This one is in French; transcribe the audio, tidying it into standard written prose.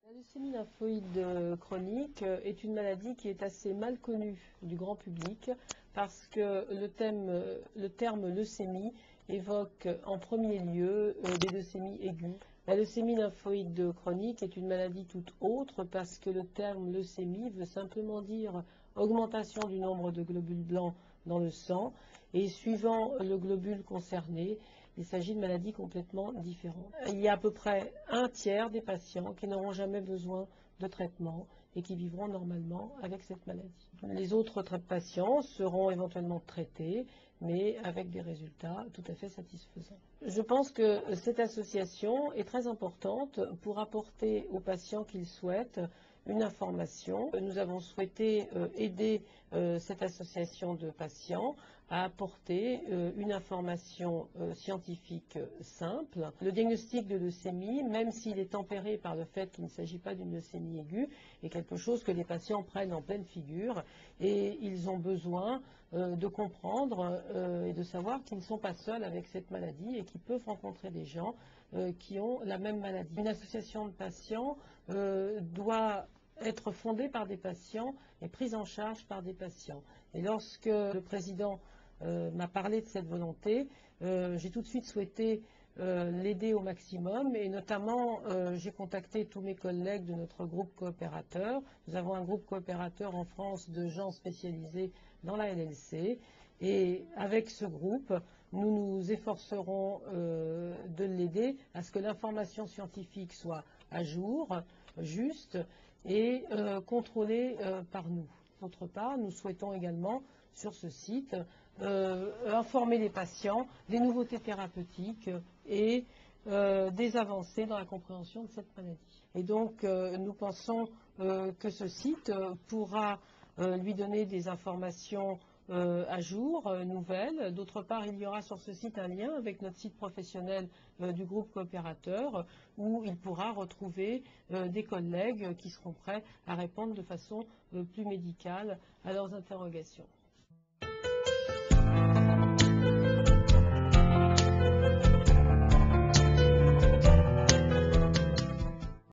La leucémie lymphoïde chronique est une maladie qui est assez mal connue du grand public parce que le terme leucémie évoque en premier lieu des leucémies aiguës. La leucémie lymphoïde chronique est une maladie toute autre parce que le terme leucémie veut simplement dire augmentation du nombre de globules blancs dans le sang et suivant le globule concerné, il s'agit de maladies complètement différentes. Il y a à peu près un tiers des patients qui n'auront jamais besoin de traitement et qui vivront normalement avec cette maladie. Les autres patients seront éventuellement traités, mais avec des résultats tout à fait satisfaisants. Je pense que cette association est très importante pour apporter aux patients qu'ils souhaitent une information. Nous avons souhaité aider cette association de patients à apporter une information scientifique simple. Le diagnostic de leucémie, même s'il est tempéré par le fait qu'il ne s'agit pas d'une leucémie aiguë, est quelque chose que les patients prennent en pleine figure et ils ont besoin de comprendre et de savoir qu'ils ne sont pas seuls avec cette maladie et qu'ils peuvent rencontrer des gens qui ont la même maladie. Une association de patients doit être fondée par des patients et prise en charge par des patients. Et lorsque le président m'a parlé de cette volonté, j'ai tout de suite souhaité l'aider au maximum et notamment j'ai contacté tous mes collègues de notre groupe coopérateur. Nous avons un groupe coopérateur en France de gens spécialisés dans la LLC et avec ce groupe, nous nous efforcerons de l'aider à ce que l'information scientifique soit à jour, juste et contrôlée par nous. D'autre part, nous souhaitons également sur ce site informer les patients des nouveautés thérapeutiques et des avancées dans la compréhension de cette maladie. Et donc nous pensons que ce site pourra lui donner des informations à jour, nouvelles. D'autre part, il y aura sur ce site un lien avec notre site professionnel du groupe coopérateur où il pourra retrouver des collègues qui seront prêts à répondre de façon plus médicale à leurs interrogations.